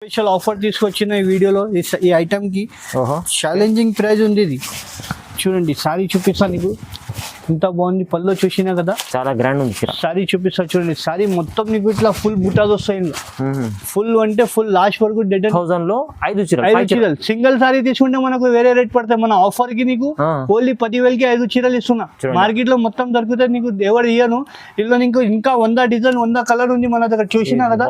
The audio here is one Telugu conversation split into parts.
స్పెషల్ ఆఫర్ తీసుకొచ్చిన ఈ వీడియోలో ఈ ఐటమ్ కి ఛాలెంజింగ్ ప్రైస్ ఉంది. ఇది చూడండి, సారీ చూపిస్తాను నీకు, ఎంత బాగుంది. పళ్ళు చూసినా కదా, చాలా గ్రాండ్ ఉంది. సారీ చూపిస్తా చూడండి. సారీ మొత్తం నీకు ఇట్లా ఫుల్ బుటాస్ వస్తాయి. ఫుల్ అంటే ఫుల్ లాస్ట్ వరకు 1000 లో 5 చీరలు. సింగిల్ సారీ తీసుకుంటే మనకు వేరే రేట్ పడతాయి. మన ఆఫర్ కి నీకు ఓన్లీ 10,000కి 5 చీరలు ఇస్తున్నా. మార్కెట్ లో మొత్తం దొరుకుతుంది నీకు, ఎవరు ఇయ్యను. ఇలా నీకు ఇంకా 100 డిజైన్ 100 కలర్ ఉంది మన దగ్గర. చూసినా కదా,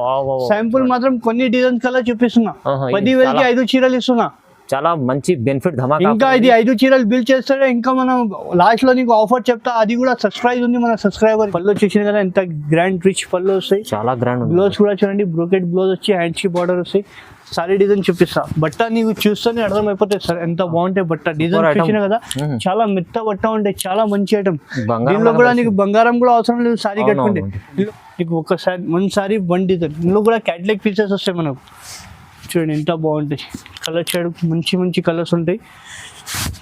శాంపుల్ మాత్రం కొన్ని డిజైన్ కలర్ చూపిస్తున్నా. 10,000కి 5 చీరలు ఇస్తున్నా. చాలా మంచి బెనిఫిట్ ధమాకా. ఇంకా ఇది 5 చీరలు బిల్ చేస్తాడే. ఇంకా మనం లాస్ట్ లో నీకు ఆఫర్ చెప్తా, అది కూడా సబ్స్క్రైబ్ ఉంది మన సబ్స్క్రైబర్. పళ్ళు చూసిన కదా, ఎంత గ్రాండ్ రిచ్ పళ్ళు వస్తాయి. చాలా గ్రాండ్. బ్లౌజ్ కూడా చూడండి, బ్రోకెట్ బ్లౌజ్ వచ్చి హ్యాండ్స్ కి బార్డర్ వస్తాయి. సారీ డిజైన్ చూపిస్తా. బట్ట నీకు చూస్తేనే అర్థం అయిపోతుంది సార్ ఎంత బాగుంటాయి బట్ట. డిజైన్ చూసిన కదా, చాలా మెత్త బట్ట ఉంటాయి, చాలా మంచి ఐటమ్. దీనిలో కూడా నీకు బంగారం కూడా అవసరం లేదు. సారీ కట్టుకుంటే నీకు ఒకసారి 1 సారీ 1 డిజైన్. ఇందులో కూడా క్యాటలాగ్ పీసెస్ వస్తాయి మనకు. చూడండి ఎంత బాగుంటాయి. కలర్ షేడ్ మంచి మంచి కలర్స్ ఉంటాయి.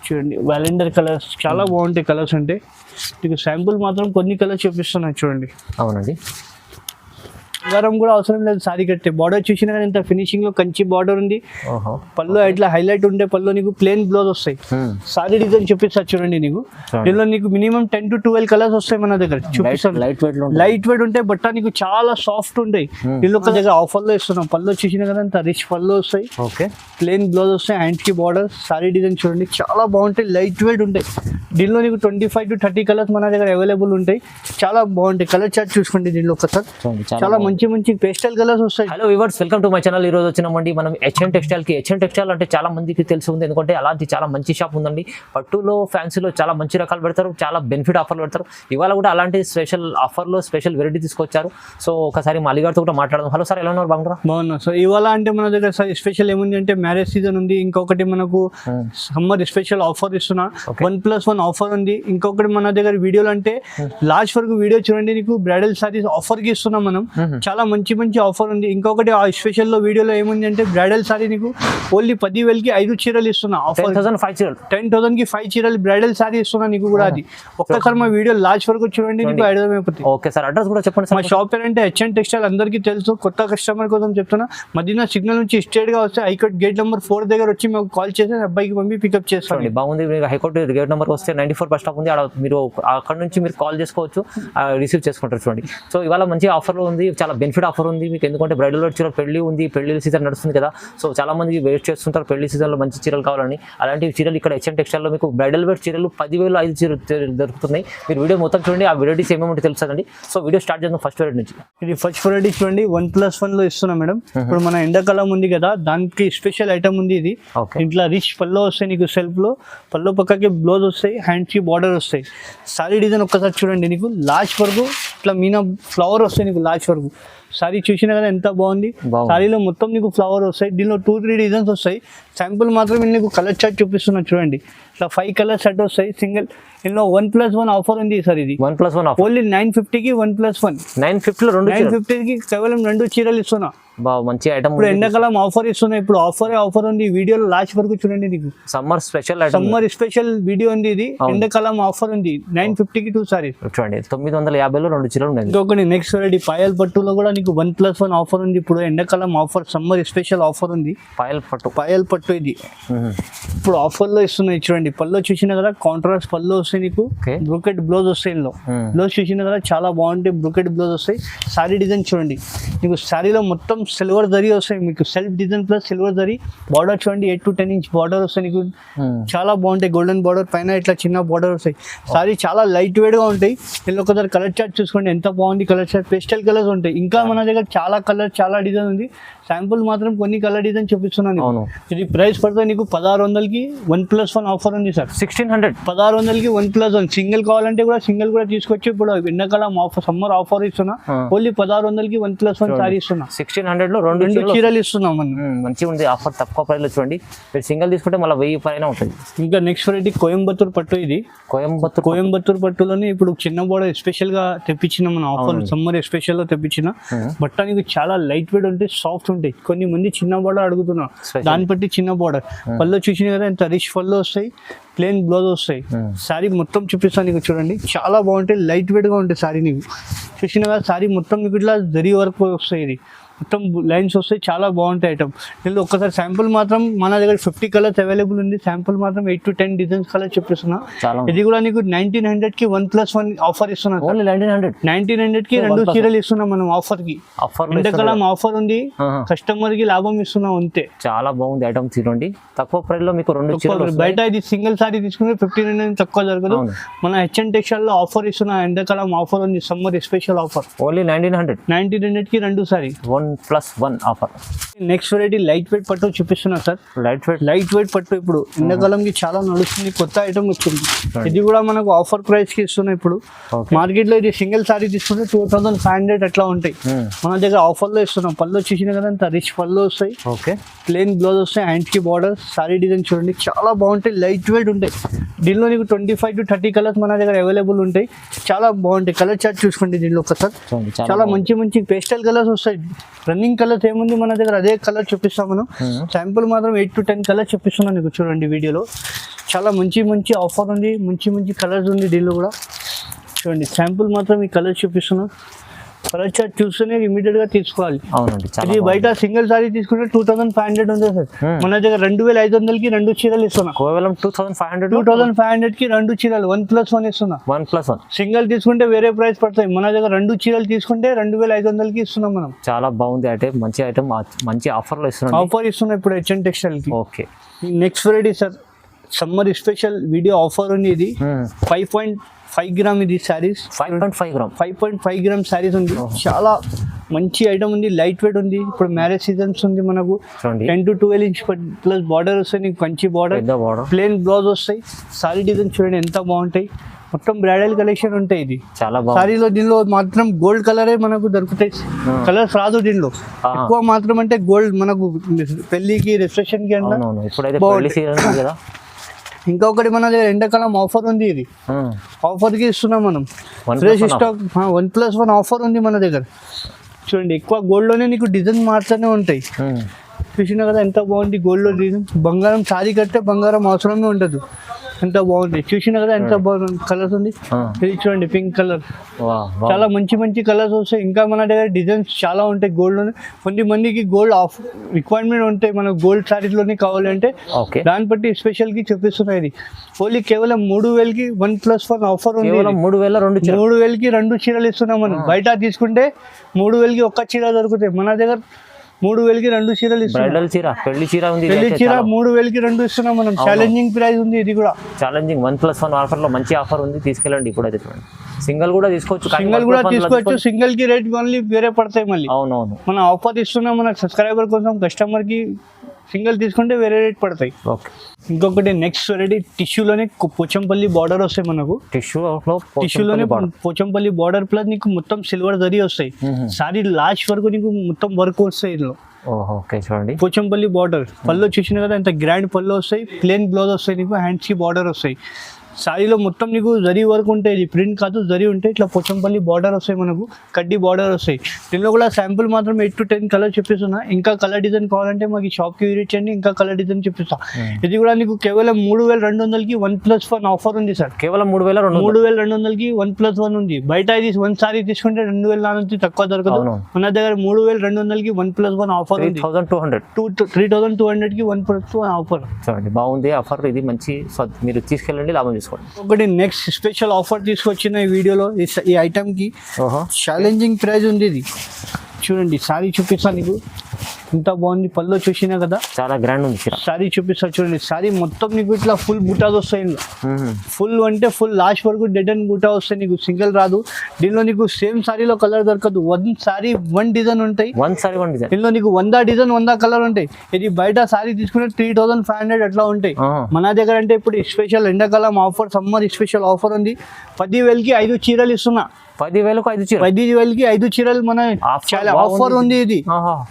చూడండి, వాలెండర్ కలర్స్ చాలా బాగుంటాయి. కలర్స్ ఉంటాయి. మీకు శాంపుల్ మాత్రం కొన్ని కలర్స్ చూపిస్తున్నాయి చూడండి. అవునండి, బంగారం కూడా అవసరం లేదు సారీ కట్టే. బార్డర్ చూసినా కానీ ఇంత ఫినిషింగ్ లో కంచి బార్డర్ ఉంది. పళ్ళు ఇట్లా హైలైట్ ఉంటే పళ్ళు నీకు ప్లేన్ బ్లౌజ్ వస్తాయి. సారీ డిజైన్ చూపిస్తా చూడండి. నీకు దీనిలో నీకు మినిమం 10 to 12 కలర్స్ వస్తాయి మన దగ్గర. చూపిస్తాను. లైట్ వెయిట్ ఉంటాయి బట్ట, నీకు చాలా సాఫ్ట్ ఉంటాయి. దీనిలో ఒక దగ్గర ఆఫర్ లో ఇస్తున్నాం. పళ్ళు చూసినా కదా, ఇంత రిచ్ పళ్ళు వస్తాయి. ప్లేన్ బ్లౌజ్ వస్తాయి, హ్యాండ్స్ కి బార్డర్. సారీ డిజైన్ చూడండి, చాలా బాగుంటాయి, లైట్ వెయిట్ ఉంటాయి. దీనిలో నీకు 25 to 30 కలర్స్ మన దగ్గర అవైలబుల్ ఉంటాయి. చాలా బాగుంటాయి. కలర్ చార్ట్ చూసుకోండి. దీనిలో ఒకసారి చాలా మంచి మంచి పేస్టల్ కలర్స్ వస్తాయి. Hello viewers, welcome to my channel. ఈ రోజు వచ్చినామండి మనం హెచ్ఎన్ టెక్స్టైల్ కి. హెచ్ఎన్ టెక్స్టైల్ అంటే చాలా మందికి తెలిసి ఉంది, ఎందుకంటే అలాంటి చాలా మంచి షాప్ ఉందండి. పట్టులో ఫ్యాన్సీలో చాలా మంచి రకాలు పెడతారు, చాలా బెనిఫిట్ ఆఫర్లు పెడతారు. ఇవాళ కూడా అలాంటి స్పెషల్ ఆఫర్లో స్పెషల్ వెరైటీ తీసుకొచ్చారు. సో ఒకసారి మా అలీగారితో కూడా మాట్లాడదాం. హలో సార్, ఎలా ఉన్నారు? బాగున్నా సార్. ఇవాళ అంటే మన దగ్గర స్పెషల్ ఏముంది అంటే మ్యారేజ్ సీజన్ ఉంది. ఇంకొకటి మనకు సమ్మర్ స్పెషల్ ఆఫర్ ఇస్తున్నా. 1+1 ఆఫర్ ఉంది. ఇంకొకటి మన దగ్గర వీడియోలు అంటే లాస్ట్ వరకు వీడియో చూడండి. నీకు బ్రైడల్ సారీస్ ఆఫర్ కి ఇస్తున్నాం మనం. చాలా మంచి మంచి ఆఫర్ ఉంది. ఇంకొకటి ఆ స్పెషల్ లో వీడియోలో ఏముంది అంటే బ్రైడల్ సారీ నీకు ఓన్లీ 10,000కి 5 చీరలు ఇస్తున్నా. 10,000కి 5 చీరలు బ్రైడల్ సారీ ఇస్తున్నా నీకు కూడా. అది ఒక్కసారి మా వీడియో లాస్ట్ వరకు చూడండి, నీకు ఐడియా అయిపోతుంది. ఓకే సార్, అడ్రస్ కూడా చెప్పండి. మా షాప్ పేరు అంటే హెచ్ఎన్ టెక్స్టైల్, అందరికీ తెలుసు. కొత్త కస్టమర్ కోసం చెప్తున్నా. మదీనా సిగ్నల్ నుంచి స్ట్రేట్ గా వస్తే హైకోర్ట్ గేట్ నెంబర్ 4 దగ్గర వచ్చి మాకు కాల్ చేసి అబ్బాయికి పంపి పికప్ చేస్తాను. బాగుంది. హైకోర్ట్ గేట్ నెంబర్ వస్తే 94 బస్ స్టాప్ ఉంది. మీరు అక్కడ నుంచి మీరు కాల్ చేసుకోవచ్చు, రిసీవ్ చేసుకుంటారు. చూడండి, సో ఇవాళ మంచి ఆఫర్ ఉంది, చాలా బెనిఫిట్ ఆఫర్ ఉంది మీకు. ఎందుకంటే బ్రైడల్ చీరలు పెళ్లి ఉంది, పెళ్లి సీజన్ నడుస్తుంది కదా. సో చాలా మంది వెయిట్ చేస్తుంటారు పెళ్లి సీజన్ లో మంచి చీరలు కావాలని. అలాంటి చీరలు ఇక్కడ హెచ్ఎన్ టెక్స్టైల్ లో మీకు బ్రైడల్ వేర్ చీరలు 10,000 5 చీరలు దొరుకుతున్నాయి. మీరు వీడియో మొత్తం చూడండి, ఆ వెరైటీస్ ఏమేమి తెలుస్తుందండి. సో వీడియో స్టార్ట్ చేద్దాం ఫస్ట్ వెరైటీ నుంచి. ఇది ఫస్ట్ వెరైటీ చూడండి, 1+1 లో ఇస్తున్నాం మేడం. ఇప్పుడు మన ఎండాకాలం ఉంది కదా, దానికి స్పెషల్ ఐటమ్ ఉంది. ఇది ఇంట్లో రిచ్ పళ్ళు వస్తాయి నీకు. సెల్ఫ్ లో పళ్ళు పక్కకి బ్లౌజ్ వస్తాయి, హ్యాండ్స్ కి బార్డర్ వస్తాయి. సారీ డిజైన్ ఒక్కసారి చూడండి. నీకు లాస్ట్ వరకు ఇట్లా మీనా ఫ్లవర్ వస్తాయి నీకు లాస్ట్ వరకు. సారీ చూసినా కదా ఎంత బాగుంది. సారీలో మొత్తం నీకు ఫ్లవర్ వస్తాయి. దీనిలో 2-3 డిజైన్స్ వస్తాయి. శాంపుల్ మాత్రం నీకు కలర్ చార్ట్ చూపిస్తున్నా చూడండి. ఇట్లా 5 కలర్ సెట్ వస్తాయి సింగిల్. ఇందులో 1+1 ఆఫర్ ఉంది సార్. ఇది 1+1 ఆఫర్ ఓన్లీ 950కి 1+1. 950కి కేవలం 2 చీరలు ఇస్తున్నా. మంచి ఐటమ్. ఇప్పుడు ఎండాకాలం ఆఫర్ ఇస్తున్నా. ఇప్పుడు ఆఫర్ ఉంది. వీడియోలో లాస్ట్ వరకు చూడండి. నీకు సమ్మర్ స్పెషల్ వీడియో ఉంది. ఇది ఎండాకాలం ఆఫర్ ఉంది. 950కి 2 సారీస్ చూడండి. 950లో 2 చీరలు ఉన్నాయి. ఇంకొకటి నెక్స్ట్ వెరైటీ పాయల్ పట్టులో కూడా నీకు 1+1 ఆఫర్ ఉంది. ఇప్పుడు ఎండాకాలం ఆఫర్, సమ్మర్ స్పెషల్ ఆఫర్ ఉంది. పాయల్ పట్టు ఇది ఇప్పుడు ఆఫర్ లో ఇస్తున్నాయి చూడండి. పళ్ళు చూసినా కదా, కాంట్రాస్ట్ పళ్ళు వస్తాయి నీకు. బ్రోకెట్ బ్లౌజ్ వస్తాయి. ఇందులో బ్లౌజ్ చూసినా కదా, చాలా బాగుంటాయి. బ్రోకెట్ బ్లౌజ్ వస్తాయి. సారీ డిజైన్ చూడండి. నీకు సారీలో మొత్తం సిల్వర్ జరీ వస్తాయి మీకు. Self design plus silver zari. Border చూడండి, 8 to 10 ఇంచ్ బార్డర్ వస్తాయి నీకు. చాలా బాగుంటాయి. గోల్డెన్ బార్డర్ పైన ఇట్లా చిన్న బార్డర్ వస్తాయి. సారీ చాలా లైట్ వెయిట్ గా ఉంటాయి. ఇందులో ఒకసారి కలర్ చార్ట్ చూసుకోండి, ఎంత బాగుంది. కలర్ చార్ట్ పేస్టల్ కలర్స్ ఉంటాయి. ఇంకా మన దగ్గర చాలా కలర్, చాలా డిజైన్ ఉంది. శాంపుల్ మాత్రం కొన్ని కలర్ డిజైన్ చూపిస్తున్నాను. ఇది ప్రైస్ పడుతుంది నీకు 1600కి 1+1 ఆఫర్ ఉంది సార్. 1600 1600కి 1+1. సింగిల్ కావాలంటే కూడా సింగిల్ కూడా తీసుకొచ్చి ఇప్పుడు ఎండాకాలం ఆఫర్, సమ్మర్ ఆఫర్ ఇస్తున్నా. ఓన్లీ 1600కి 1+1 సారీ ఇస్తున్నా. 1600లో 2 చీరలు ఇస్తున్నాం. మంచిగా ఉంది ఆఫర్. తక్కువ ప్రైస్ లో చూడండి. మీరు సింగిల్ తీసుకుంటే మళ్ళీ 1000 పైన ఉంటుంది. ఇంకా నెక్స్ట్ వెరైటీ కోయంబత్తూర్ పట్టు. ఇది కోయంబత్తూర్ పట్టులోనే ఇప్పుడు చిన్న బోర్డర్ స్పెషల్ గా తెప్పించిన మన ఆఫర్. సమ్మర్ స్పెషల్ లో తెప్పించిన బట్ట నీకు చాలా లైట్ వెయిట్ ఉంటాయి, సాఫ్ట్ ఉంటాయి. కొన్ని మంది చిన్న బోర్డర్ అడుగుతున్నా, దాన్ని బట్టి చిన్న బోర్డర్. పళ్ళు చూసిన కదా, ఎంత రిచ్ పళ్ళు వస్తాయి. ప్లేన్ బ్లౌజ్ వస్తాయి. సారీ మొత్తం చూపిస్తాను నీకు చూడండి. చాలా బాగుంటాయి, లైట్ వెయిట్ గా ఉంటాయి. సారీ నీకు చూసిన కదా, సారీ మొత్తం నీకు ఇట్లా జరీ వర్క్ వస్తాయి. ఇది మొత్తం లైన్స్ వస్తాయి, చాలా బాగుంటాయి ఐటమ్. దీనిలో ఒక్కసారి శాంపుల్ మాత్రం మన దగ్గర 50 కలర్స్ అవైలబుల్ ఉంది. శాంపుల్ మాత్రం 8 to 10 డిజైన్స్ కలర్ చూపిస్తున్నా. ఇది కూడా నీకు 1900 కి 1+1 ఆఫర్ ఇస్తున్నా. ఓన్లీ 1900 కి 2 చీరలు ఇస్తున్నాం మనం ఆఫర్ కి. ఎండాకాలం ఆఫర్ ఉంది, కస్టమర్ కి లాభం ఇస్తున్నాం అంతే. చాలా బాగుంది ఐటమ్ చూడండి. తక్కువ ప్రైస్ లో మీకు 2 చీరలు. బయట ఇది సింగిల్ సారీ తీసుకుంటే 1500 తక్కువ జరగదు. మన హెచ్ఎన్ టెక్స్టైల్ లో ఆఫర్ ఇస్తున్నా. ఎండాకాలం ఆఫర్ ఉంది, సమ్మర్ స్పెషల్ ఆఫర్. ఓన్లీ 1900 కి 2 sorry 1+1 offer. Next variety light weight పట్టు చూపిస్తున్నా సార్. లైట్ వెయిట్ పట్టు ఇప్పుడు ఎండాకాలంకి చాలా నడుస్తుంది, కొత్త ఐటమ్ వచ్చింది. ఇది కూడా మనకు ఆఫర్ ప్రైస్ కి ఇస్తున్నాం. ఇప్పుడు మార్కెట్ లో ఇది సింగిల్ సారీ తీసుకుంటే 2500 అట్లా ఉంటాయి. మన దగ్గర ఆఫర్ లో ఇస్తున్నాం. పళ్ళు చూసిన కదా అంత రిచ్ పళ్ళు వస్తాయి. ఓకే, ప్లెయిన్ బ్లౌజ్ వస్తాయి, హ్యాండ్స్ కి బార్డర్, సారీ డిజైన్ చూడండి చాలా బాగుంటాయి, లైట్ వెయిట్ ఉంటాయి. దీనిలో నీకు 25 to 30 కలర్స్ మన దగ్గర అవైలబుల్ ఉంటాయి. చాలా బాగుంటాయి. కలర్ చార్ట్ చూసుకోండి దీనిలో ఒకసారి. చాలా మంచి మంచి పేస్టల్ కలర్స్ వస్తాయి. రన్నింగ్ కలర్స్ ఏముంది మన దగ్గర అదే కలర్ చూపిస్తాం మనం. శాంపుల్ మాత్రం 8 to 10 కలర్స్ చూపిస్తున్నాం నీకు చూడండి వీడియోలో. చాలా మంచి మంచి ఆఫర్ ఉంది, మంచి మంచి కలర్స్ ఉంది దీనిలో కూడా. చూడండి శాంపుల్ మాత్రం ఈ కలర్ చూపిస్తున్నాం. కలర్ చార్ట్ చూస్తేనే ఇమీడియట్ గా తీసుకోవాలి. అవునండి, ఇది బయట సింగిల్ సారీ తీసుకుంటే 2500 ఉంది సార్. మన దగ్గర 2500 కి 2 చీరలు ఇస్తున్నా. కేవలం 2500 కి 2 చీరలు 1+1 ఇస్తున్నా. 1+1 సింగిల్ తీసుకుంటే వేరే ప్రైస్ పడతాయి. మన దగ్గర 2 చీరలు తీసుకుంటే 2500 కి ఇస్తున్నాం మనం. చాలా బాగుంది ఐటమ్, మంచి ఐటమ్, మంచి ఆఫర్ లో ఇస్తున్నాం. ఆఫర్ ఇస్తున్నా ఇప్పుడు హెచ్ఎన్ టెక్స్టైల్ కి. Okay, next variety sir summer special video offer ఉంది. ఇది 5.5 గ్రామ్ ఇది శారీస్. 5.5 గ్రామ్ శారీస్ ఉంది. చాలా మంచి ఐటమ్ ఉంది, లైట్ వెయిట్ ఉంది. ఇప్పుడు మ్యారేజ్ సీజన్స్ ఉంది మనకు. 10 to 12 ఇంచ్ ప్లస్ బార్డర్ వస్తాయి నీకు, మంచి బార్డర్, ప్లెయిన్ బ్లౌజ్ వస్తాయి. సారీ డిజైన్ చూడండి ఎంత బాగుంటాయి. మొత్తం బ్రైడల్ కలెక్షన్ ఉంటాయి. ఇది చాలా సారీలో దీనిలో మాత్రం గోల్డ్ కలరే మనకు దొరుకుతాయి. కలర్స్ రాదు దీనిలో. ఎక్కువ మాత్రం అంటే గోల్డ్ మనకు పెళ్లికి రిసెప్షన్ కి అంటే. ఇంకొకటి మన దగ్గర ఎండాకాలం ఆఫర్ ఉంది. ఇది ఆఫర్ కి ఇస్తున్నాం మనం. ఫ్రెష్ స్టాక్ 1+1 ఆఫర్ ఉంది మన దగ్గర. చూడండి ఎక్కువ గోల్డ్ లోనే నీకు డిజైన్ మారుతూనే ఉంటాయి. చూసినా కదా ఎంత బాగుంది గోల్డ్ లో డిజైన్. బంగారం సారీ కడితే బంగారం అవసరమే ఉండదు, ఎంత బాగుంది. చూసినా కదా ఎంత బాగుంది కలర్స్ ఉంది. ఇది చూడండి పింక్ కలర్. చాలా మంచి మంచి కలర్స్ వస్తాయి. ఇంకా మన దగ్గర డిజైన్స్ చాలా ఉంటాయి గోల్డ్ లోనే. కొన్ని మందికి గోల్డ్ ఆఫ్ రిక్వైర్మెంట్ ఉంటాయి, మన గోల్డ్ సారీస్ లోనే కావాలంటే దాన్ని బట్టి స్పెషల్ కి చూపిస్తున్నాయి. ఇది ఓన్లీ కేవలం 3000 కి 1+1 ఆఫర్ ఉంది. 3000 కి 2 చీరలు ఇస్తున్నాం మనం. బయట తీసుకుంటే 3000 కి 1 చీర దొరుకుతాయి. మన దగ్గర 3000 కి 2 చీరలు ఇస్తున్నాం. పెళ్లి చీర 3000 కి 2 ఇస్తున్నాం మనం. ఛాలెంజింగ్ ప్రైస్ ఉంది ఇది కూడా. ఛాలెంజింగ్ 1+1 ఆఫర్ లో మంచి ఆఫర్ ఉంది, తీసుకెళ్ళండి. ఇప్పుడైతే చూడండి సింగిల్ కూడా తీసుకోవచ్చు. సింగిల్ కి రేట్ మళ్ళీ వేరే పడతాయి మళ్ళీ. అవునవును, మన ఆఫర్ ఇస్తున్నాం మన సబ్స్క్రైబర్ కోసం. కస్టమర్ కి సింగిల్ తీసుకుంటే వేరే రేట్ పడతాయి. ఓకే, ఇంకొకటి నెక్స్ట్ వెరైటీ టిష్యూలోనే పోచంపల్లి బార్డర్ వస్తాయి మనకు. టిష్యూలోనే పోచంపల్లి బార్డర్ ప్లస్ నీకు మొత్తం సిల్వర్ జరీ వస్తాయి. సారీ లాస్ట్ వరకు నీకు మొత్తం వర్క్ వస్తాయి ఇందులో. ఓకే, చూడండి పోచంపల్లి బార్డర్. పళ్ళు చూసిన కదా ఎంత గ్రాండ్ పళ్ళు వస్తాయి. ప్లెయిన్ బ్లౌజ్ వస్తాయి నీకు, హ్యాండ్స్ కి బార్డర్ వస్తాయి. సారీలో మొత్తం నీకు జరీ వర్క్ ఉంటాయి. ఇది ప్రింట్ కాదు, జరీ ఉంటాయి. ఇట్లా పోచంపల్లి బార్డర్ వస్తాయి మనకు, కడ్డీ బార్డర్ వస్తాయి. దీనిలో కూడా శాంపుల్ మాత్రం 8 to 10 కలర్ చూపిస్తున్నా. ఇంకా కలర్ డిజైన్ కావాలంటే మాకు షాప్ కి విజిట్ చేయండి, ఇంకా కలర్ డిజైన్ చూపిస్తా. ఇది కూడా నీకు కేవలం 3200 కి 1+1 ఆఫర్ ఉంది సార్. కేవలం 3200 కి 1+1 ఉంది. బయట ఇది 1 సారీ తీసుకుంటే 2000 నుంచి తక్కువ దొరకదు. మన దగ్గర 3200 కి 1+1 ఆఫర్ ఉంది. 3200 కి 1+1 ఆఫర్. చూడండి బాగుంది ఆఫర్. ఇది మంచి, మీరు తీసుకెళ్ళండి, లాభం చేసుకోండి. ఒకటి నెక్స్ట్ స్పెషల్ ఆఫర్ తీసుకొచ్చిన ఈ వీడియోలో ఈ ఐటమ్ కి ఛాలెంజింగ్ ప్రైస్ ఉంది. ఇది చూడండి సారీ చూపిస్తా నీకు ఎంత బాగుంది. పళ్ళు చూసినా కదా చాలా గ్రాండ్ ఉంది. సారీ చూపిస్తా చూడండి. సారీ మొత్తం నీకు ఇట్లా ఫుల్ బుటాస్ వస్తాయి. ఫుల్ అంటే ఫుల్ లాస్ట్ వరకు డెడ్ అండ్ బుటా వస్తాయి నీకు, సింగిల్ రాదు. దీనిలో నీకు సేమ్ సారీలో కలర్ దొరకదు. 1 సారీ 1 డిజైన్ ఉంటాయి. దీనిలో నీకు 100 డిజైన్ 100 కలర్ ఉంటాయి. ఇది బయట సారీ తీసుకుంటే 3500 అట్లా ఉంటాయి. మన దగ్గర అంటే ఇప్పుడు స్పెషల్ ఎండాకాలం ఆఫర్, సమ్మర్ స్పెషల్ ఆఫర్ ఉంది. 10,000 కి 5 చీరలు ఇస్తున్నా. 10,000 కి 5 చీరలు మన ఆఫర్ ఉంది. ఇది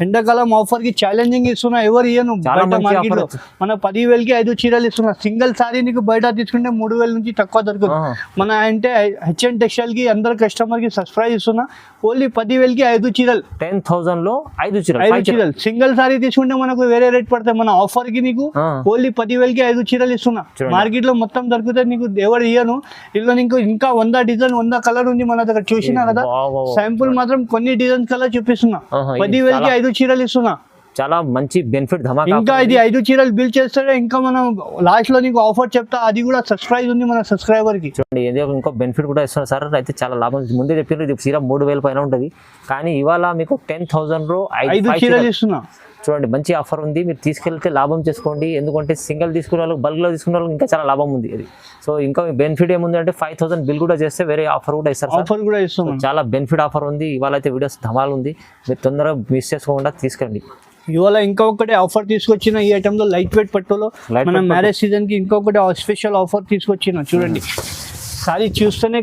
ఎండాకాలం ఆఫర్ కి ఛాలెంజింగ్ ఇస్తున్నా. ఎవరు ఇయ్యను బయట మార్కెట్ లో. మన 10,000 కి 5 చీరలు ఇస్తున్నా. సింగిల్ సారీ నీకు బయట తీసుకుంటే 3000 నుంచి తక్కువ దొరకదు. మన అంటే హెచ్ఎన్ టెక్స్టైల్ కి అందరు కస్టమర్ కి సర్ప్రైజ్ ఇస్తున్నా. ఓన్లీ 10,000కి 5 చీరలు. 10,000 లో 5 చీరలు, 5 5 చీరలు. చీరలు సింగిల్ సారీ తీసుకుంటే మనకు వేరే రేట్ పడతాయి. మన ఆఫర్ కి నీకు ఓన్లీ 10,000కి 5 చీరలు ఇస్తున్నా. మార్కెట్ లో మొత్తం దొరుకుతాయి నీకు, ఎవరు ఇయ్యను. ఇందులో నీకు ఇంకా 100 డిజైన్ 100 కలర్ ఉంది మన దగ్గర. చూసినా కదా, శాంపుల్ మాత్రం కొన్ని డిజైన్ కలర్ చూపిస్తున్నా. 10,000కి 5 చీరలు ఇస్తున్నా. చాలా మంచి బెనిఫిట్ ధమాకా. ఇంకా ఇది 5 చీరలు బిల్ చేస్తాడే, ఇంకా మనం లాస్ట్ లో నీకు ఆఫర్ చెప్తా, అది కూడా సబ్స్క్రైబ్ ఉంది మన సబ్స్క్రైబర్ కి. చూడండి ఏదో ఇంకో బెనిఫిట్ కూడా ఇస్తున్నారు సార్. అయితే చాలా లాభం. ముందే చెప్పారు ఇది చీర 3,000 పైన ఉంటుంది, కానీ ఇవాళ మీకు 10,000 లో 5 చీరలు ఇస్తున్నా. చూడండి మంచి ఆఫర్ ఉంది, మీరు తీసుకెళ్తే లాభం చేసుకోండి. ఎందుకంటే సింగిల్ తీసుకునే వాళ్ళకి, బల్క్లో తీసుకునే వాళ్ళకి ఇంకా చాలా లాభం ఉంది ఇది. సో ఇంకా బెనిఫిట్ ఏముంది అంటే 5,000 బిల్ కూడా చేస్తే వేరే ఆఫర్ కూడా ఇస్తారు. ఆఫర్ కూడా ఇస్తాం. చాలా బెనిఫిట్ ఆఫర్ ఉంది. ఇవాళ అయితే వీడియోస్ ధమాల్ ఉంది, మీరు తొందరగా మిస్ చేసుకోకుండా తీసుకెళ్ళండి. ఇవాళ ఇంకొకటి ఆఫర్ తీసుకొచ్చిన ఈ ఐటమ్ లో లైట్ వెయిట్ పట్టులో మన మ్యారేజ్ సీజన్ కి ఇంకొకటి స్పెషల్ ఆఫర్ తీసుకొచ్చిన. చూడండి సారీ చూస్తేనే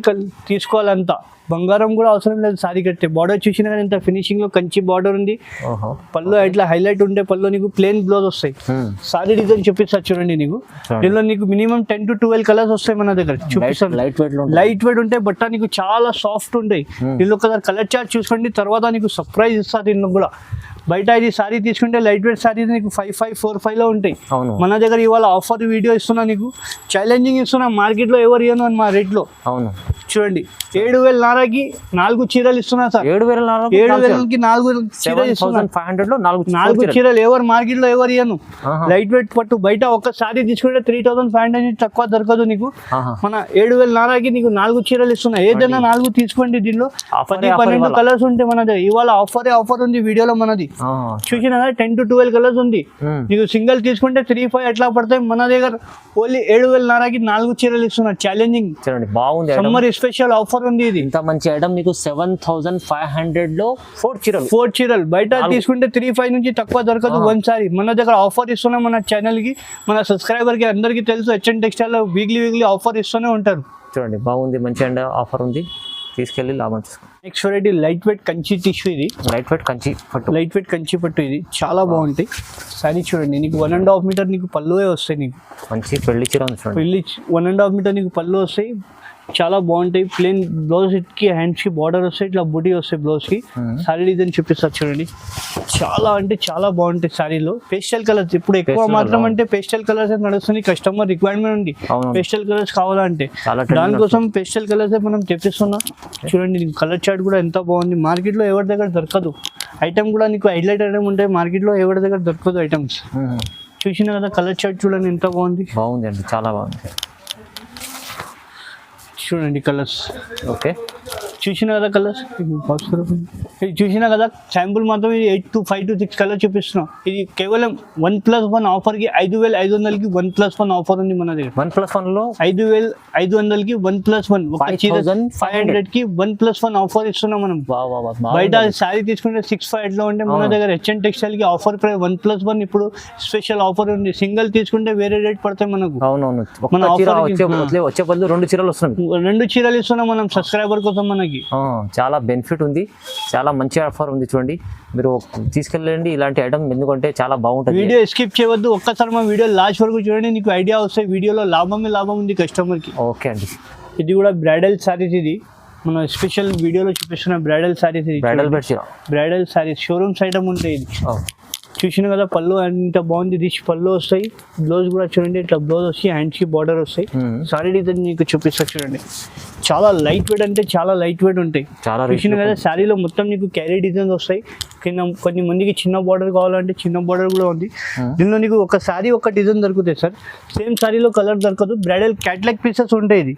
తీసుకోవాలంతా, బంగారం కూడా అవసరం లేదు. సారీ కట్టే బార్డర్ చూసినా కానీ ఇంత ఫినిషింగ్ లో కంచి బార్డర్ ఉంది. పళ్ళు ఇట్లా హైలైట్ ఉండే పళ్ళు నీకు ప్లేన్ బ్లౌజ్ వస్తాయి. సారీ డిజైన్ చూపిస్తా చూడండి. నీకు దీనిలో నీకు మినిమం 10 to 12 కలర్స్ వస్తాయి మన దగ్గర. చూపిస్తాను. లైట్ వెయిట్ ఉంటాయి, బట్ట నీకు చాలా సాఫ్ట్ ఉంటాయి. దీనిలో కలర్ చార్ట్ చూసుకోండి, తర్వాత నీకు సర్ప్రైజ్ ఇస్తా. దీనిలో కూడా బయట ఇది సారీ తీసుకుంటే లైట్ వెయిట్ సారీ నీకు 5545 లో ఉంటాయి. మన దగ్గర ఇవాళ ఆఫర్ వీడియో ఇస్తున్నా, నీకు ఛాలెంజింగ్ ఇస్తున్నా. మార్కెట్ లో ఎవరు ఇవ్వను అని మా రేట్ లో. చూడండి 7,500కి 4 చీరలు ఇస్తున్నా సార్. 7,000కి 4 చీరలు ఇస్తున్నా. 4 చీరలు ఎవరు మార్కెట్ లో ఎవరు ఇవ్వను. లైట్ వెయిట్ పట్టు బయట ఒక సారీ తీసుకుంటే 3,500 తక్కువ దొరకదు నీకు. మన 7,500కి నీకు 4 చీరలు ఇస్తున్నా. ఏదైనా 4 తీసుకోండి. దీనిలో 10-12 కలర్స్ ఉంటాయి మన దగ్గర. ఇవాళ ఆఫర్ ఉంది వీడియోలో మనది. చూసినా 10 to 12 కలర్స్ ఉంది. నీకు సింగిల్ తీసుకుంటే 3-5 ఎట్లా పడతాయి. మన దగ్గర ఓన్లీ 7,500కి 4 చీరలు ఇస్తున్నా. ఛాలెంజింగ్ బాగుంది, సమ్మర్ స్పెషల్ ఆఫర్ ఉంది. ఇది ఇంత మంచి ఐటమ్ నీకు 7,500 లో 4 చీరలు. బయట తీసుకుంటే 3-5 నుంచి తక్కువ దొరకదు వన్ సారీ. మన దగ్గర ఆఫర్ ఇస్తున్నాం. మన ఛానల్ కి, మన సబ్స్క్రైబర్ కి అందరికీ తెలుసు. HN టెక్స్టైల్ లో వీక్లీ ఆఫర్ ఇస్తూనే ఉంటారు. చూడండి బాగుంది, మంచి ఆఫర్ ఉంది, తీసుకెళ్ళి లాభం తీసుకోండి. Next variety light weight Kanchi tissue. ఇది లైట్ వెయిట్ కంచి పట్టు. ఇది చాలా బాగుంటాయి. సారీ చూడండి, నీకు 1.5 మీటర్ నీకు పళ్ళువే వస్తాయి. నీకు మంచి పెళ్లి చీర ఉంది చూడండి. 1.5 మీటర్ నీకు పళ్ళు వస్తాయి. చాలా బాగుంటాయి. ప్లేన్ బ్లౌజ్ కి హ్యాండ్స్ కి బార్డర్ వస్తాయి, ఇట్లా బుటీ వస్తాయి బ్లౌజ్ కి. సారీ డిజైన్ చూపిస్తారు చూడండి. చాలా అంటే చాలా బాగుంటాయి సారీలో. పేస్టల్ కలర్స్ ఇప్పుడు ఎక్కువ మాత్రం అంటే పేస్టల్ కలర్స్ నడుస్తుంది. కస్టమర్ రిక్వైర్మెంట్ ఉంది పేస్టల్ కలర్స్ కావాలంటే, దానికోసం పేస్టల్ కలర్స్ మనం తెప్పిస్తున్నాం. చూడండి నీకు కలర్ చార్ట్ కూడా ఎంత బాగుంది. మార్కెట్ లో ఎవరి దగ్గర దొరకదు. ఐటమ్ కూడా నీకు హైలైట్ ఐటమ్ ఉంటాయి. మార్కెట్ లో ఎవరి దగ్గర దొరకదు ఐటమ్స్. చూసినా కదా కలర్ చార్ట్ చూడండి ఎంత బాగుంది. అండి, చాలా బాగుంది. చూడండి కలర్స్. ఓకే, చూసినా కదా కలర్స్. ఇది చూసినా కదా శాంపుల్ మాత్రం. ఇది 8 to 5 to 6 కలర్ చూపిస్తున్నాం. ఇది కేవలం 1+1 ఆఫర్ కి 5,500కి 1+1 ఆఫర్ ఉంది మన దగ్గర. 1+1 లో 5,500కి 1+1. 500కి 1+1 ఆఫర్ ఇస్తున్నాం మనం. బయట సారీ తీసుకుంటే 6-5 లో ఉంటే మన దగ్గర HN టెక్స్టైల్ కి ఆఫర్ ప్రైస్ 1+1 ఇప్పుడు స్పెషల్ ఆఫర్ ఉంది. సింగిల్ తీసుకుంటే వేరే రేట్ పడతాయి మనకు. మన వచ్చే బదులు 2 చీరలు వస్తున్నాయి. 2 చీరలు ఇస్తున్నాం మనం సబ్స్క్రైబర్ కోసం. మనకి చాలా బెనిఫిట్ ఉంది, చాలా మంచి ఆఫర్ ఉంది. చూడండి మీరు తీసుకెళ్ళండి ఇలాంటి ఐటమ్, ఎందుకంటే చాలా బాగుంటుంది. వీడియో స్కిప్ చేయవద్దు, ఒక్కసారి మా వీడియో లాస్ట్ వరకు చూడండి. నీకు ఐడియా వస్తాయి. వీడియోలో లాభం ఉంది కస్టమర్ కి. ఓకే అండి, ఇది కూడా బ్రైడల్ సారీస్. ఇది మన స్పెషల్ వీడియోలో చూపిస్తున్న bridal saris. Bridal saris showrooms item ఉంటాయి. ఇది చూసిన కదా పళ్ళు ఎంత బాగుంది. రిచ్ పళ్ళు వస్తాయి. బ్లౌజ్ కూడా చూడండి ఇట్లా బ్లౌజ్ వస్తాయి, హ్యాండ్స్ కి బార్డర్ వస్తాయి. సారీ డిజైన్ నీకు చూపిస్తా చూడండి. చాలా లైట్ వెయిట్ అంటే చాలా లైట్ వెయిట్ ఉంటాయి. చూసిన కదా శారీలో మొత్తం నీకు క్యారీ డిజైన్స్ వస్తాయి. కింద కొన్ని మందికి చిన్న బార్డర్ కావాలంటే చిన్న బార్డర్ కూడా ఉంది. దీనిలో నీకు ఒక సారీ ఒక డిజైన్ దొరుకుతాయి సార్. సేమ్ సారీలో కలర్ దొరకదు. బ్రైడల్ క్యాటలాగ్ పీసెస్ ఉంటాయి. ఇది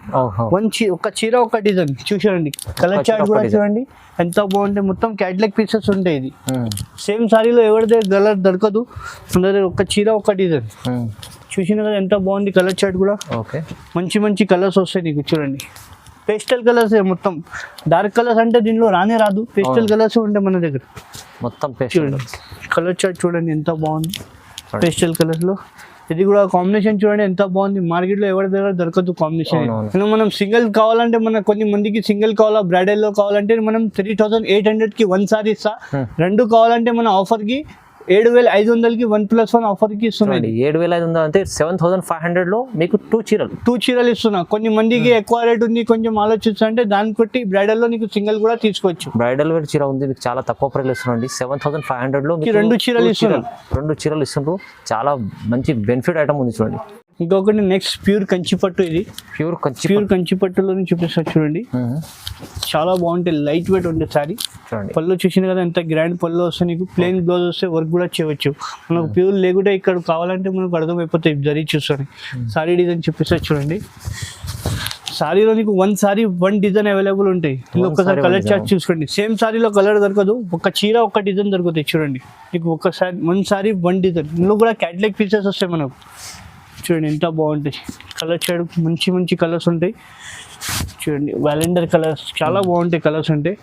ఒక చీర ఒక డిజైన్ చూడండి. కలర్ చార్ట్ కూడా చూడండి ఎంత బాగుంటాయి. మొత్తం క్యాటలాగ్ పీసెస్ ఉంటాయి. ఇది సేమ్ సారీలో ఎవరిదే కలర్ దొరకదు. ఒక చీర ఒక డిజైన్ చూసిన కదా ఎంత బాగుంది. కలర్ చార్ట్ కూడా మంచి కలర్స్ వస్తాయి నీకు. చూడండి పేస్టల్ కలర్స్, మొత్తం డార్క్ కలర్స్ అంటే దీనిలో రాదు. పేస్టల్ కలర్స్ ఉంటాయి మన దగ్గర మొత్తం. చూడండి కలర్ చార్ట్ చూడండి ఎంత బాగుంది పేస్టల్ కలర్స్ లో. ఇది కూడా కాంబినేషన్ చూడండి ఎంత బాగుంది. మార్కెట్ లో ఎవరి దగ్గర దొరకదు కాంబినేషన్. మనం సింగిల్ కావాలంటే మన కొన్ని మందికి సింగిల్ కావాలా, బ్రైడల్ లో కావాలంటే మనం 3,800కి 1 సారీ ఇస్తా. 2 కావాలంటే మన ఆఫర్ కి 7,500కి 1+1 ఆఫర్కి ఇస్తున్నాయి. 7,500 అంటే 7,500 లో మీకు 2 చీరలు 2 చీరలు ఇస్తున్నా. కొన్ని మందికి ఎక్కువ రేట్ ఉంది కొంచెం ఆలోచిస్తా అంటే దాన్ని బట్టి బ్రైడల్ లో నీకు సింగిల్ కూడా తీసుకోవచ్చు. బ్రైడల్ వేర్ చీర ఉంది మీకు చాలా తక్కువ ప్రైస్ ఇస్తున్నాండి. 7,500 లో మీకు 2 చీరలు ఇస్తున్నారు. 2 చీరలు ఇస్తున్నారు. చాలా మంచి బెనిఫిట్ ఐటమ్ ఉంది చూడండి. ఇంకొకటి నెక్స్ట్ ప్యూర్ కంచిపట్టు. ఇది ప్యూర్ కంచిపట్టులోని చూపిస్తారు చూడండి. చాలా బాగుంటాయి, లైట్ వెయిట్ ఉండే సారీ. చూడండి పళ్ళు చూసిన కదా ఎంత గ్రాండ్ పళ్ళు వస్తే నీకు ప్లెయిన్ బ్లౌజ్ వస్తే వర్క్ కూడా చేయవచ్చు. మనకు ప్యూర్ లేకుంటే ఇక్కడ కావాలంటే మనకు అర్థమైపోతాయి జరీ చూస్తాను. సారీ డిజైన్ చూపిస్తారు చూడండి. సారీలో నీకు 1 సారీ 1 డిజైన్ అవైలబుల్ ఉంటాయి. ఒక్కసారి కలర్ చార్ట్ చూసుకోండి. సేమ్ సారీలో కలర్ దొరకదు, ఒక చీర ఒక డిజైన్ దొరుకుతాయి చూడండి. నీకు ఒక్కసారి 1 సారీ 1 డిజైన్. ఇందులో కూడా క్యాటలాగ్ పీసెస్ వస్తాయి మనకు. చూడండి ఎంత బాగుంటాయి. కలర్ షేడ్ మంచి కలర్స్ ఉంటాయి చూడండి. వ్యాలెండర్ కలర్స్ చాలా బాగుంటాయి కలర్స్ ఉంటాయి.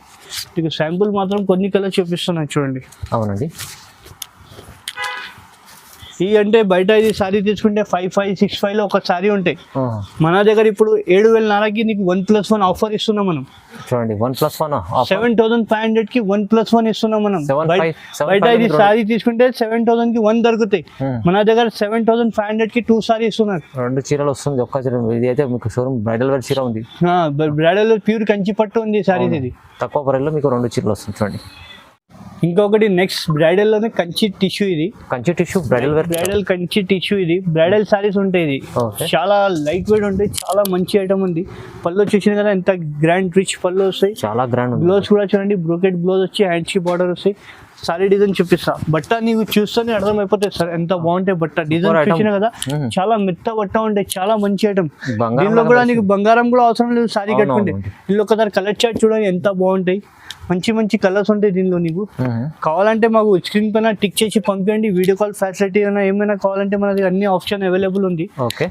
మీకు శాంపుల్ మాత్రం కొన్ని కలర్స్ చూపిస్తున్నాయి చూడండి. అవునండి. ఈ అంటే బయట ఇది సారీ తీసుకుంటే 5,565 లో ఒక సారీ ఉంటాయి. మన దగ్గర ఇప్పుడు 7,500కి నీకు 1+1 ఆఫర్ ఇస్తున్నాం మనం. చూడండి 1+1 7,500కి 1+1 ఇస్తున్నాం మనం. బయట ఇది సారీ తీసుకుంటే 7,000కి 1 దొరుకుతాయి. మన దగ్గర 7,500కి 2 సారీ ఇస్తున్నారు. 2 చీరలు వస్తుంది. ఒక్క చీర ఇది అయితే మీకు షోరూమ్ బ్రైడల్ వేర్ చీర ఉంది. బ్రైడల్ ప్యూర్ కంచి పట్టు ఉంది సారీ. ఇది తక్కువ ప్రైస్ లో మీకు 2 చీరలు వస్తుంది చూడండి. ఇంకొకటి నెక్స్ట్ బ్రైడల్ లోనే కంచి టిష్యూ. ఇది Kanchi tissue bridal wear. Bridal Kanchi tissue. ఇది బ్రైడల్ సారీస్ ఉంటాయి. ఇది చాలా లైట్ వెయిట్ ఉంటాయి, చాలా మంచి ఐటమ్ ఉంది. పళ్ళు చూసిన కదా ఎంత గ్రాండ్ రిచ్ పళ్ళు వస్తాయి. చాలా గ్రాండ్. బ్లౌజ్ కూడా చూడండి, బ్రోకెట్ బ్లౌజ్ వచ్చి హ్యాండ్స్ కి బార్డర్ వస్తాయి. సారీ డిజైన్ చూపిస్తా. బట్ట నీకు చూస్తేనే అర్థమైపోతుంది సార్ ఎంత బాగుంటాయి బట్ట. డిజైన్ చూసిన కదా చాలా మెత్త బట్ట ఉంటాయి, చాలా మంచి ఐటమ్. దీనిలో కూడా నీకు బంగారం కూడా అవసరం లేదు సారీ కట్టుకుంటే. దీనిలో ఒకసారి కలర్ చార్ట్ చూడండి ఎంత బాగుంటాయి. మంచి కలర్స్ ఉంటాయి దీనిలో. నీకు కావాలంటే మాకు స్క్రీన్ పైన టిక్ చేసి పంపించండి. వీడియో కాల్ ఫెసిలిటీ ఏమైనా కావాలంటే మన దగ్గర అన్ని ఆప్షన్ అవైలబుల్ ఉంది. ఓకే.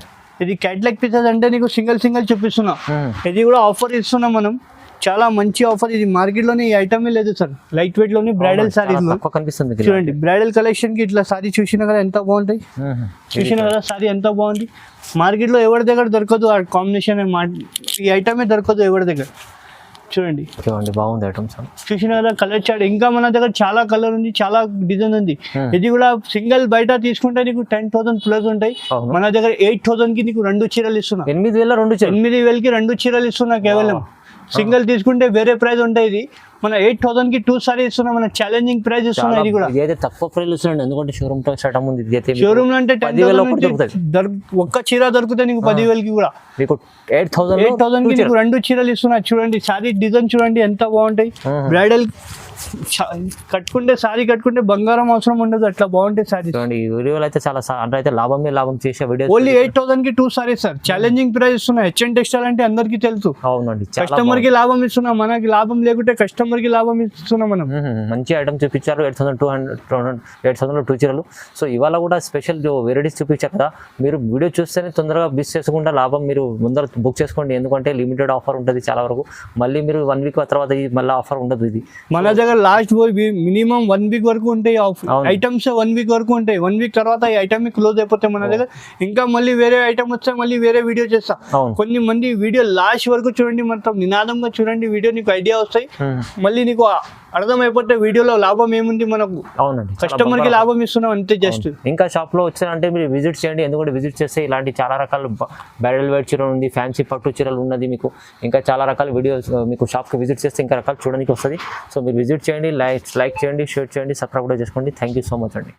ఇది క్యాటలాగ్ పీసెస్ అంటే నీకు సింగిల్ చూపిస్తున్నా. ఇది కూడా ఆఫర్ ఇస్తున్నాం మనం. చాలా మంచి ఆఫర్. ఇది మార్కెట్ లోనే ఈ ఐటమే లేదు సార్. లైట్ వెయిట్ లోని బ్రైడల్ సారీస్ కనిపిస్తుంది చూడండి. బ్రైడల్ కలెక్షన్ కి ఇట్లా సారీ చూసినా కదా ఎంత బాగుంటాయి. చూసినా కదా సారీ ఎంత బాగుంది. మార్కెట్ లో ఎవరి దగ్గర దొరకదు ఆ కాంబినేషన్. ఈ ఐటమే దొరకదు ఎవరి దగ్గర. చూడండి బాగుంది ఐటమ్స్. చూసిన కదా కలర్ చార్ట్. ఇంకా మన దగ్గర చాలా కలర్ ఉంది, చాలా డిజైన్ ఉంది. ఇది కూడా సింగిల్ బయట తీసుకుంటే నీకు 10,000 ప్లస్ ఉంటాయి. మన దగ్గర 8,000కి నీకు 2 చీరలు ఇస్తున్నా. 8,000కి 2 చీరలు ఇస్తున్నా కేవలం. సింగిల్ తీసుకుంటే వేరే ప్రైస్ ఉంటాయి. ఇది మన 8,000కి 2 సారీ ఇస్తున్నా. మన ఛాలెంజింగ్ ప్రైస్ ఇస్తున్నా. ఇది కూడా ఇదైతే తక్కువ ప్రైస్ ఇస్తున్నాడు. ఎందుకంటే షోరూమ్ తో స్టార్ట్ ఉంది. షోరూమ్ అంటే 10,000 ఒక్క చీర దొరుకుతాయి నీకు. 10,000కి కూడా మీకు 8,000కి నీకు 2 చీరలు ఇస్తున్నా. చూడండి సారీ డిజైన్ చూడండి ఎంత బాగుంటాయి. బ్రైడల్ కట్టుకుంటే సారీ కట్టుకుంటే బంగారం అవసరం ఉండదు, అట్లా బాగుంటాయి సారీ. చూడండి ఈ వీడియోలో అయితే చాలా అంటే అయితే లాభం చేసే వీడియో. ఓన్లీ 8,000కి 2 సారీ సార్. ఛాలెంజింగ్ ప్రైస్ ఇస్తున్నా. హెచ్ఎన్ టెక్స్టైల్ అంటే అందరికీ తెలుసు. అవునండి. కస్టమర్ కి లాభం ఇస్తున్నా. మనకి లాభం లేకుంటే కస్టమర్ కి లాభం ఇస్తున్నాం మనం. మంచి ఐటమ్ చూపించారు. 8,200 2 చీరలు. సో ఇవాళ కూడా స్పెషల్ వెరైటీస్ చూపించారు కదా. మీరు వీడియో చూస్తేనే తొందరగా మిస్ చేసుకుంటే లాభం. మీరు ముందర బుక్ చేసుకోండి. ఎందుకంటే లిమిటెడ్ ఆఫర్ ఉంటుంది చాలా వరకు. మళ్ళీ మీరు 1 వీక్ తర్వాత మళ్ళీ ఆఫర్ ఉండదు. ఇది మన దగ్గర లాస్ట్ మినిమం 1 వీక్ వరకు ఉంటాయి ఐటమ్స్. 1 వీక్ వరకు ఉంటాయి. 1 వీక్ తర్వాత ఈ ఐటమ్ క్లోజ్ అయిపోతాయి మన దగ్గర. ఇంకా మళ్ళీ వేరే ఐటమ్ వస్తే మళ్ళీ వేరే వీడియో చేస్తా. కొన్ని మంది వీడియో లాస్ట్ వరకు చూడండి, మొత్తం నినాదంగా చూడండి వీడియో. నీకు ఐడియా వస్తాయి. మళ్ళీ నీకు అర్థమైపోతే వీడియోలో లాభం ఏముంది మనకు. అవునండి. కస్టమర్ కి లాభం ఇస్తున్నాం అంతే. జస్ట్ ఇంకా షాప్ లో వచ్చారంటే మీరు విజిట్ చేయండి. ఎందుకంటే విజిట్ చేస్తే ఇలాంటి చాలా రకాల బ్రైడల్ వేర్ చీరలు ఉంది, ఫ్యాన్సీ పట్టు చీరలు ఉన్నది. మీకు ఇంకా చాలా రకాల వీడియోస్ మీకు షాప్ కి విజిట్ చేస్తే ఇంకా రకాలు చూడడానికి వస్తుంది. సో మీరు విజిట్ చేయండి, లైక్ చేయండి, షేర్ చేయండి, సబ్స్క్రైబ్ కూడా చేసుకోండి. థ్యాంక్ యూ సో మచ్ అండి.